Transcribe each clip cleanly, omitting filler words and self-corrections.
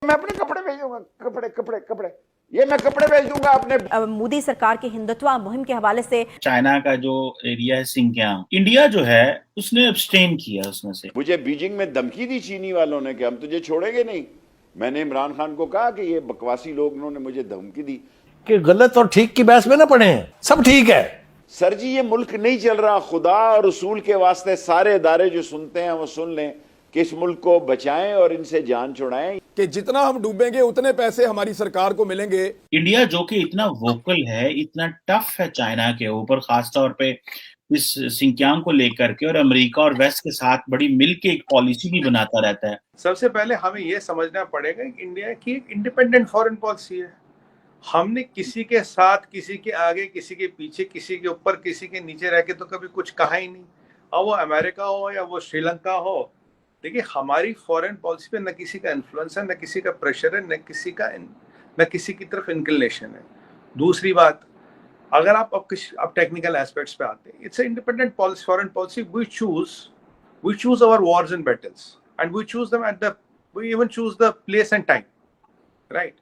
मैं अपने कपड़े भेज दूंगा, कपड़े कपड़े कपड़े, ये मैं कपड़े भेज दूंगा अपने। मोदी सरकार की हिंदुत्व मुहिम के हवाले से चाइना का जो एरिया है सिंकियांग, इंडिया जो है उसने अब्सटेन किया उसमें से। मुझे बीजिंग में धमकी दी चीनी वालों ने कि हम तुझे छोड़ेंगे नहीं। मैंने इमरान खान को कहा कि ये बकवासी लोगों ने मुझे धमकी दी कि गलत और ठीक की बहस में ना पड़े, सब ठीक है। सर जी ये मुल्क नहीं चल रहा। खुदा और रसूल के वास्ते सारे इदारे जो सुनते हैं वो सुन लें कि इस मुल्क को बचाएं और इनसे जान छुड़ाएं कि जितना हम डूबेंगे उतने पैसे हमारी सरकार को मिलेंगे। इंडिया जो कि इतना वोकल है, इतना टफ है चाइना के ऊपर, खासतौर पे इस सिंकियांग को लेकर के, और अमेरिका और वेस्ट के साथ बड़ी मिल के एक पॉलिसी भी बनाता रहता है। सबसे पहले हमें यह समझना पड़ेगा कि इंडिया की एक इंडिपेंडेंट फॉरेन पॉलिसी है। हमने किसी के साथ, किसी के आगे, किसी के पीछे, किसी के ऊपर, किसी के नीचे रह के तो कभी कुछ कहा ही नहीं। अब वो अमेरिका हो या वो श्रीलंका हो, देखिए हमारी फॉरेन पॉलिसी पे न किसी का इन्फ्लुएंस है, न किसी का प्रेशर है, न किसी की तरफ इंक्लिनेशन है। दूसरी बात, अगर आप टेक्निकल एस्पेक्ट्स पे आते हैं, it's independent policy, foreign policy. We choose our wars and battles and we choose them we even choose the place and time, right.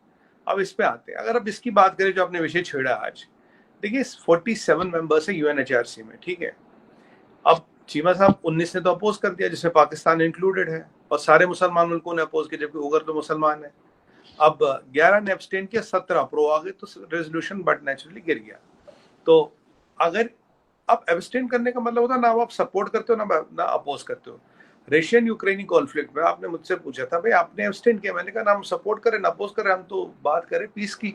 अब इस पे आते हैं, अगर अब इसकी बात करें जो आपने विषय छेड़ा आज, देखिए 47 मेंबर्स है यूएनएचआरसी में, ठीक है। अब चीमा साहब 19 ने तो अपोज कर दिया, जिसमें पाकिस्तान इंक्लूडेड है, और सारे मुसलमान मुल्कों ने अपोज किया, जबकि उगर तो मुसलमान है। अब 11 ने एब्सटेन किया, 17 प्रो आ गए, तो रेजोल्यूशन बट नेचुरली गिर गया। तो अगर अब एब्सटेन करने का मतलब होता है ना आप सपोर्ट करते हो ना अपोज करते हो। रशियन यूक्रेनी कॉन्फ्लिक्ट में आपने मुझसे पूछा था भाई आपने एब्सटेन किया, मैंने कहा ना हम सपोर्ट करें ना अपोज करें, हम तो बात करें पीस की,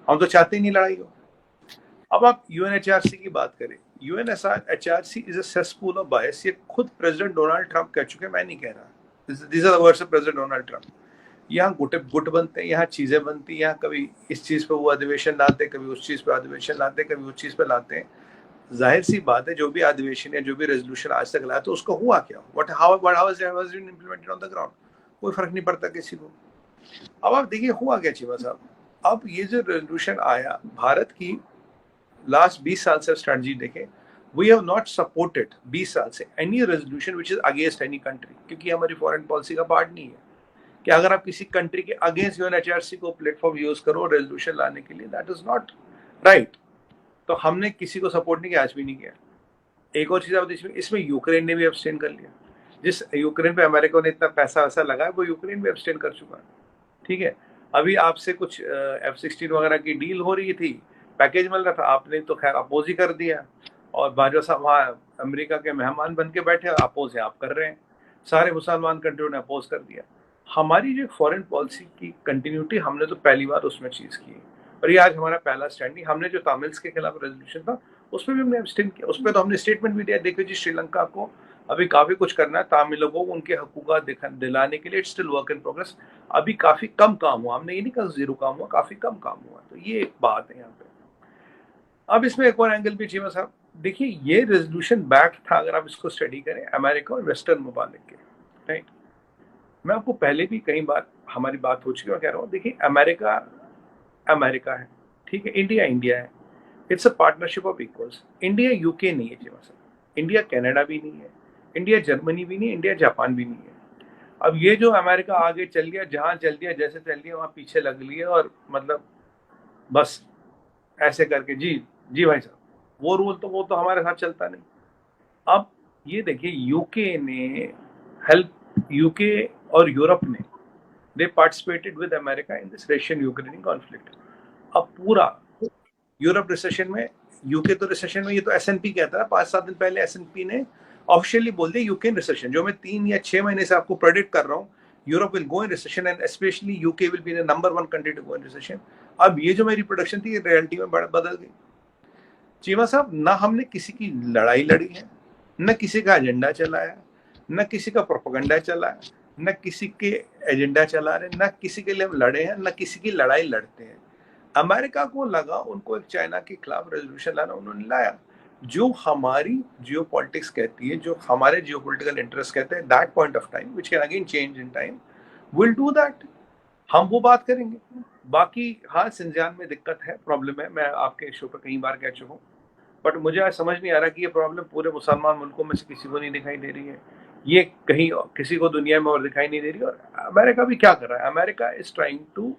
हम तो चाहते ही नहीं लड़ाई हो। अब आप यूएनएचआरसी की बात करें, UNHRC is a cesspool of बायस। ये खुद प्रेसिडेंट डोनाल्ड ट्रंप कह चुके, मैं नहीं कह रहा, this are the words of president Donald Trump. यहाँ गुट बनते हैं, यहाँ चीजें बनती हैं, यहाँ कभी इस चीज पे वो अधिवेशन लाते, कभी उस चीज पे अधिवेशन लाते, कभी उस चीज पे लाते हैं। जाहिर सी बात है, जो भी अधिवेशन या जो भी रेजोल्यूशन आज तक लाया तो उसका हुआ क्या, how was it implemented on the ground, कोई फर्क नहीं पड़ता किसी को। अब आप देखिए हुआ क्या चीमा साहब, अब ये जो रेजोल्यूशन आया, भारत की लास्ट 20 साल से स्ट्रेटजी देखें, वी हैव नॉट सपोर्टेड 20 साल से any resolution which is against any country, क्योंकि हमारी फॉरेन पॉलिसी का पार्ट नहीं है कि अगर आप किसी कंट्री के अगेंस्ट यूएनएचआरसी को प्लेटफॉर्म यूज करो रेजोल्यूशन लाने के लिए, दैट इज नॉट राइट। तो हमने किसी को सपोर्ट नहीं किया, आज भी नहीं किया। एक और चीज आप देखिए, इसमें यूक्रेन ने भी एब्सटेन कर लिया। जिस यूक्रेन पे अमेरिका ने इतना पैसा वैसा लगाया, वो यूक्रेन भी एब्सटेन कर चुका है, ठीक है। अभी आपसे कुछ F-16 वगैरह की डील हो रही थी, पैकेज मिल रहा था, आपने तो खैर अपोज ही कर दिया, और बाजवा साहब वहाँ अमेरिका के मेहमान बन के बैठे, अपोज है आप कर रहे हैं, सारे मुसलमान कंट्रियों ने अपोज कर दिया। हमारी जो फॉरेन पॉलिसी की कंटिन्यूटी, हमने तो पहली बार उसमें चीज की, और ये आज हमारा पहला स्टैंड। हमने जो तमिल्स के खिलाफ रेजोल्यूशन था उसमें भी हमने एब्सटेन किया, उस पर तो हमने स्टेटमेंट भी दिया, देखिए जी श्रीलंका को अभी काफी कुछ करना है, तमिलों को उनके हकूक दिलाने के लिए, it's still work in progress. अभी काफी कम काम हुआ, हमने ये नहीं कहा जीरो काम हुआ, काफी कम काम हुआ, तो ये एक बात है यहाँ पे। अब इसमें एक और एंगल भी चीमा साहब, देखिए ये रेजोल्यूशन बैक था, अगर आप इसको स्टडी करें, अमेरिका और वेस्टर्न ममालिक के, राइट। मैं आपको पहले भी कई बार हमारी बात हो चुकी है, मैं कह रहा हूँ, देखिए अमेरिका अमेरिका है, ठीक है, इंडिया इंडिया है, it's a partnership of equals. India UK नहीं है जी मसला, इंडिया कनाडा भी नहीं है, इंडिया जर्मनी भी नहीं है, इंडिया जापान भी नहीं है। अब ये जो अमेरिका आगे चल गया, जहां चल दिया, जैसे चल दिया, वहां पीछे लग लिया, और मतलब बस ऐसे करके जी जी भाई साहब, वो तो हमारे साथ चलता नहीं। अब ये देखिए, यूके ने हेल्प, यूके और यूरोप ने, they participated with America in this Russian Ukrainian conflict. अब पूरा यूरोप रिसेशन में, यूके तो रिसेशन में, ये तो एसएनपी कहता है, 5-7 दिन पहले एसएनपी ने ऑफिशियली बोल दिया यूके रिसेशन, जो मैं 3 या 6 महीने से आपको प्रेडिक्ट कर रहा हूँ, Europe will go in recession and specially UK will be the number 1 country to go in recession. अब ये जो मेरी प्रोडक्शन थी, ये रियलिटी में बदल गई। चीमा साहब, ना हमने किसी की लड़ाई लड़ी है, न किसी का एजेंडा चलाया, न किसी का प्रोपेगेंडा चला है, न किसी के एजेंडा चला रहे, न किसी के लिए हम लड़े हैं, न किसी की लड़ाई लड़ते हैं। अमेरिका को लगा उनको एक चाइना के खिलाफ रेजोल्यूशन लाना, उन्होंने लाया। जो हमारी जियोपॉलिटिक्स कहती है, जो हमारे जियोपॉलिटिकल इंटरेस्ट कहते हैं, that point of time which can again change in time, will do that, हम वो बात करेंगे। बाकी हाँ, सिंजियान में दिक्कत है, प्रॉब्लम है, मैं आपके शो पर कई बार कह चुका हूँ, बट मुझे आज समझ नहीं आ रहा कि ये प्रॉब्लम पूरे मुसलमान मुल्कों में से किसी को नहीं दिखाई दे रही है, ये कहीं किसी को दुनिया में और दिखाई नहीं दे रही। और अमेरिका भी क्या कर रहा है, America is trying to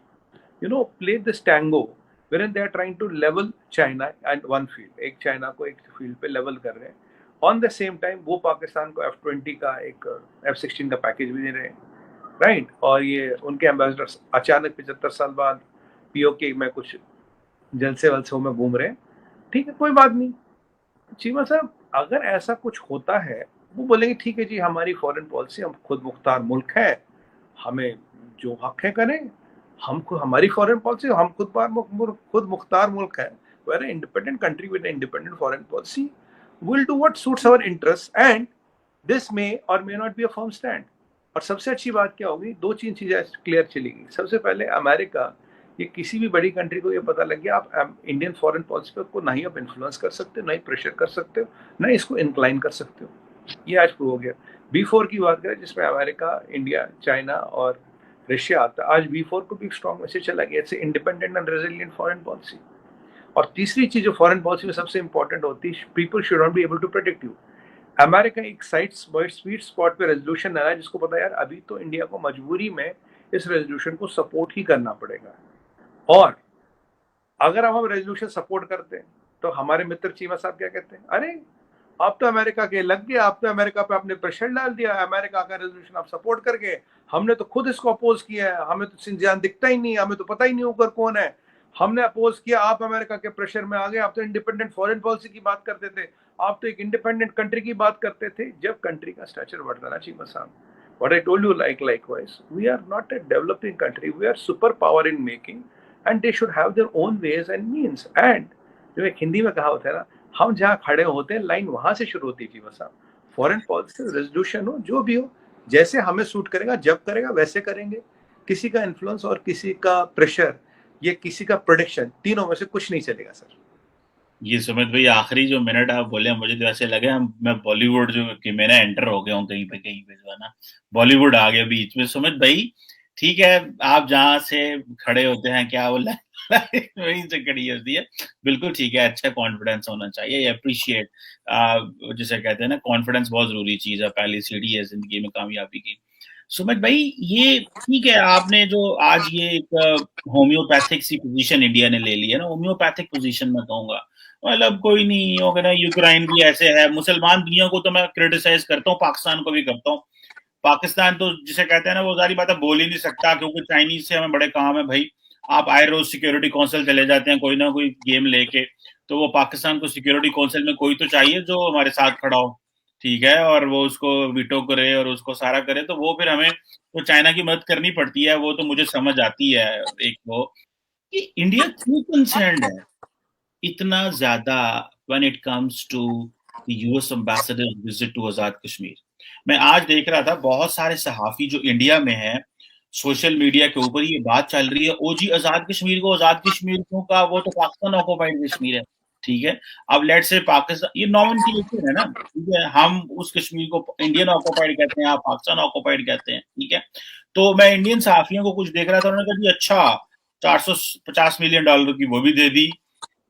play this tango wherein they are trying to level China and one field, एक चाइना को एक फील्ड पे लेवल कर रहे हैं। ऑन द सेम टाइम वो पाकिस्तान को F-20 का एक F-16 का पैकेज भी दे रहे हैं, राइट। और ये उनके एम्बेसडर अचानक 75 साल बाद POK में कुछ जलसे वलसों में घूम रहे हैं, ठीक है, कोई बात नहीं। चीमा साहब, अगर ऐसा कुछ होता है, वो बोलेंगे ठीक है जी, हमारी फॉरेन पॉलिसी, हम खुद मुख्तार मुल्क है, हमें जो हक है करें, हमको हमारी फॉरेन पॉलिसी, हम खुद मुख्तार मुल्क है, we're an independent country with an independent foreign policy, we'll do what suits our interests and this may or may not be a firm stand। और सबसे अच्छी बात क्या होगी, दो तीन चीजें क्लियर चलेगी। सबसे पहले अमेरिका, ये किसी भी बड़ी कंट्री को ये पता लग गया, आप इंडियन फॉरेन पॉलिसी पर को ना ही आप इन्फ्लुएंस कर सकते हो, ना ही प्रेशर कर सकते हो, ना इसको इंक्लाइन कर सकते हो। ये आज प्रूव हो गया। B4 की बात करें, जिसमें अमेरिका, इंडिया, चाइना और रशिया आता है, आज B4 को भी स्ट्रॉन्ग मैसेज चला गया, it's independent and resilient foreign policy. और तीसरी चीज जो फॉरेन पॉलिसी में सबसे इंपॉर्टेंट होती है, people should not be able to protect you. America एक स्वीट स्पॉट पे रेजोल्यूशन ला रहा है, जिसको पता है यार अभी तो इंडिया को मजबूरी में इस रेजोल्यूशन को सपोर्ट ही करना पड़ेगा। और अगर हम रेजोल्यूशन सपोर्ट करते हैं तो हमारे मित्र चीमा साहब क्या कहते हैं, अरे आप तो अमेरिका के लग गए, आप तो अमेरिका पे आपने प्रेशर डाल दिया, अमेरिका का रेजोल्यूशन आप सपोर्ट करके, हमने तो खुद इसको अपोज किया है, हमें तो सिंजियान दिखता ही नहीं, हमें तो पता ही नहीं ऊपर कौन है, हमने अपोज किया, आप अमेरिका के प्रेशर में आ गए, आप तो इंडिपेंडेंट फॉरेन पॉलिसी की बात करते थे, आप तो एक इंडिपेंडेंट कंट्री की बात करते थे। जब कंट्री का स्ट्रक्चर बढ़ता ना चीमा साहब, what I told you likewise, we are not a developing country, we are superpower in making and they should have their own ways and means। and जो एक हिंदी में कहा होता है ना, हम जहाँ खड़े होते हैं लाइन वहां से शुरू होती है चीमा साहब। फॉरेन पॉलिसी रेजोल्यूशन हो, जो भी हो, जैसे हमें सूट करेगा, जब करेगा वैसे करेंगे। किसी का इन्फ्लुएंस और किसी का प्रेशर, ये किसी का प्रोडिक्शन, तीनों में से कुछ नहीं चलेगा सर। ये सुमित भाई, आखिरी जो मिनट आप बोले, मुझे तो ऐसे लगे मैं बॉलीवुड जो कि मैं एंटर हो गया हूँ कहीं पे जो है ना, बॉलीवुड आ गया बीच में। सुमित भाई ठीक है, आप जहाँ से खड़े होते हैं, क्या बोला वहीं से खड़ी होती है, बिल्कुल ठीक है, अच्छा कॉन्फिडेंस होना चाहिए, अप्रिशिएट, जिसे कहते हैं ना, कॉन्फिडेंस बहुत जरूरी चीज है, पहली सीढ़ी है जिंदगी में कामयाबी की। सुमित भाई, ये ठीक है, आपने जो आज ये एक होम्योपैथिक सी पोजीशन इंडिया ने ले ली है ना, होम्योपैथिक पोजीशन में कहूंगा, मतलब कोई नहीं होगा ना, यूक्रेन भी ऐसे है, मुसलमान दुनिया को तो मैं क्रिटिसाइज करता हूँ, पाकिस्तान को भी करता हूँ। पाकिस्तान तो जिसे कहते हैं ना, वो सारी बातें बोल ही नहीं सकता, क्योंकि चाइनीज से हमें बड़े काम है भाई। आप आए रोज सिक्योरिटी काउंसिल चले जाते हैं कोई ना कोई गेम लेके, तो वो पाकिस्तान को सिक्योरिटी काउंसिल में कोई तो चाहिए जो हमारे साथ खड़ा हो, ठीक है, और वो उसको वीटो करे और उसको सारा करे, तो वो फिर हमें तो चाइना की मदद करनी पड़ती है। वो तो मुझे समझ आती है एक वो कि इंडिया क्यों कंसर्न्ड है इतना ज्यादा when it comes to the US ambassador visit to Azad Kashmir. मैं आज देख रहा था, बहुत सारे सहाफी जो इंडिया में हैं, सोशल मीडिया के ऊपर ये बात चल रही है, ओ जी आजाद कश्मीर को आजाद कश्मीर क्यों कहा, वो तो पाकिस्तान ऑक्युपाइड कश्मीर है, ठीक है। अब लेट से पाकिस्तान, ये नॉमिनेशन है ना, ठीक है, हम उस कश्मीर को इंडियन ऑक्युपाइड कहते हैं, आप पाकिस्तान ऑक्युपाइड कहते हैं, ठीक है। तो मैं इंडियन सहाफियों को कुछ देख रहा था, उन्होंने कहा जी अच्छा, $450 मिलियन की वो भी दे दी,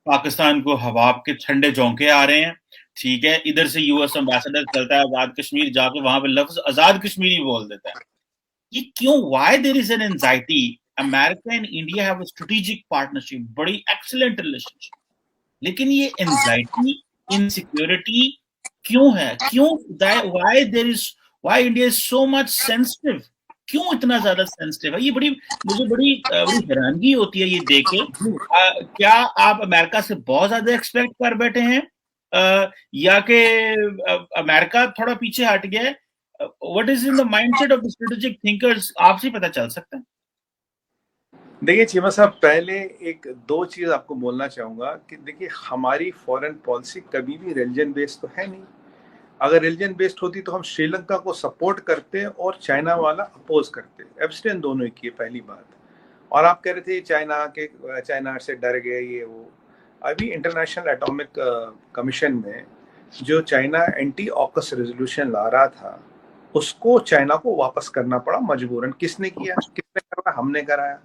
पाकिस्तान को हवा के ठंडे झोंके आ रहे हैं, ठीक है। इधर से यूएस एम्बेसडर चलता है आजाद कश्मीर, जाके वहां पे लफ्ज आजाद कश्मीरी बोल देता है। ये क्यों, why there is an anxiety? America and India have a strategic partnership, बड़ी एक्सीलेंट रिलेशनशिप, लेकिन ये एंजाइटी, इनसिक्योरिटी क्यों है? क्यों, why there is, why India is so much sensitive, क्यों इतना ज्यादा सेंसिटिव है? ये मुझे बड़ी हैरानगी होती है ये देख के। क्या आप अमेरिका से बहुत ज्यादा एक्सपेक्ट कर बैठे हैं, या कि अमेरिका थोड़ा पीछे हट गया है? What is in the mindset of the strategic thinkers, आपसे पता चल सकता है? देखिए चीमा साहब, पहले एक दो चीज आपको बोलना चाहूंगा कि देखिए, हमारी फॉरेन पॉलिसी कभी भी रिलीजन बेस्ड तो है नहीं। अगर रिलीजन बेस्ड होती तो हम श्रीलंका को सपोर्ट करते और चाइना वाला अपोज करते, एब्सटेन दोनों ही किए, पहली बात। और आप कह रहे थे चाइना से डर गए ये वो, अभी इंटरनेशनल एटॉमिक कमीशन में जो चाइना एंटी ऑकस रेजोल्यूशन ला रहा था, उसको चाइना को वापस करना पड़ा मजबूरन। किसने किया, किसने कराया? हमने कराया।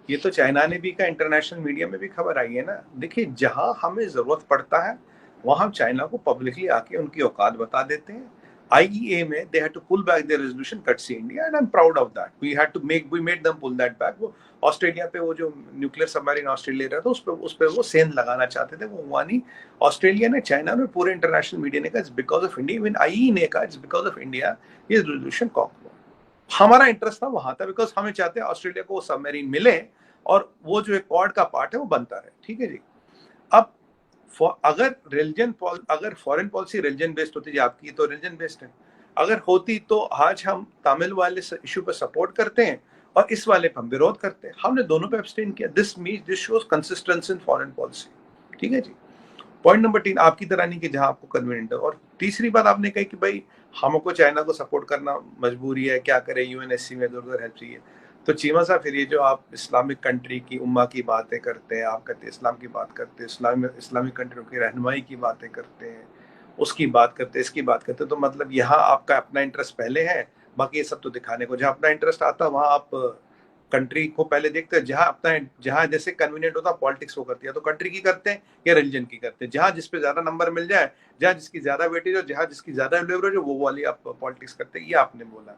ये तो चाइना ने भी कहा, इंटरनेशनल मीडिया में भी खबर आई है ना। देखिए, जहां हमें जरूरत पड़ता है वहां हम चाइना को पब्लिकली आके उनकी औकात बता देते हैं। IEA में they had to pull back their resolution courtesy India, and I'm proud of that. We made them pull that back. वो ऑस्ट्रेलिया पे वो जो न्यूक्लियर सबमरीन ऑस्ट्रेलिया रहा था उस पे वो सेंध लगाना चाहते थे, वो हुआ नहीं। ऑस्ट्रेलिया ने, चाइना ने, पूरे इंटरनेशनल मीडिया ने कहा it's because of India, even IEA ने कहा इट्स बिकॉज ऑफ इंडिया ये रेजोल्यूशन कॉक हुआ। हमारा इंटरेस्ट था वहां था, बिकॉज हमें चाहते हैं ऑस्ट्रेलिया को वो सबमरीन मिले और वो जो एक क्वाड का पार्ट है वो बनता रहे, ठीक है जी। अब अगर फॉरेन पॉलिसी रिलीजन बेस्ड होती, आपकी तो रिलीजन बेस्ड है, अगर होती तो आज हम तमिल वाले इशू पे सपोर्ट करते हैं और इस वाले पे हम विरोध करते हैं। हमने दोनों पे एब्सटेन किया। This shows consistency in foreign policy, ठीक है जी। पॉइंट नंबर 3, आपकी तरह नहीं कि जहां आपको कन्वीनियंट है। और तीसरी बात आपने कही कि भाई हमको चाइना को सपोर्ट करना मजबूरी है, क्या करें, UNSC में इधर हेल्प चाहिए। तो चीमा साहब, फिर ये जो आप इस्लामिक कंट्री की उम्मा की बातें करते हैं, आप कहते हैं इस्लाम की बात करते हैं, इस्लामिक कंट्रियों की रहनुमाई की बातें करते हैं, उसकी बात करते हैं, इसकी बात करते हैं, तो मतलब यहाँ आपका अपना इंटरेस्ट पहले है, बाकी ये सब तो दिखाने को। जहाँ अपना इंटरेस्ट आता है वहाँ आप कंट्री को पहले देखते हैं, जहाँ जैसे कन्वीनियंट होता है पॉलिटिक्स वो करती है, तो कंट्री की करते हैं या रिलीजन की करते हैं। जहाँ जिस पे ज्यादा नंबर मिल जाए, जहाँ जिसकी ज्यादा वेटेज हो, जहाँ जिसकी ज्यादा लेवरेज हो, वो वाली आप पॉलिटिक्स करते हैं। ये आपने बोला।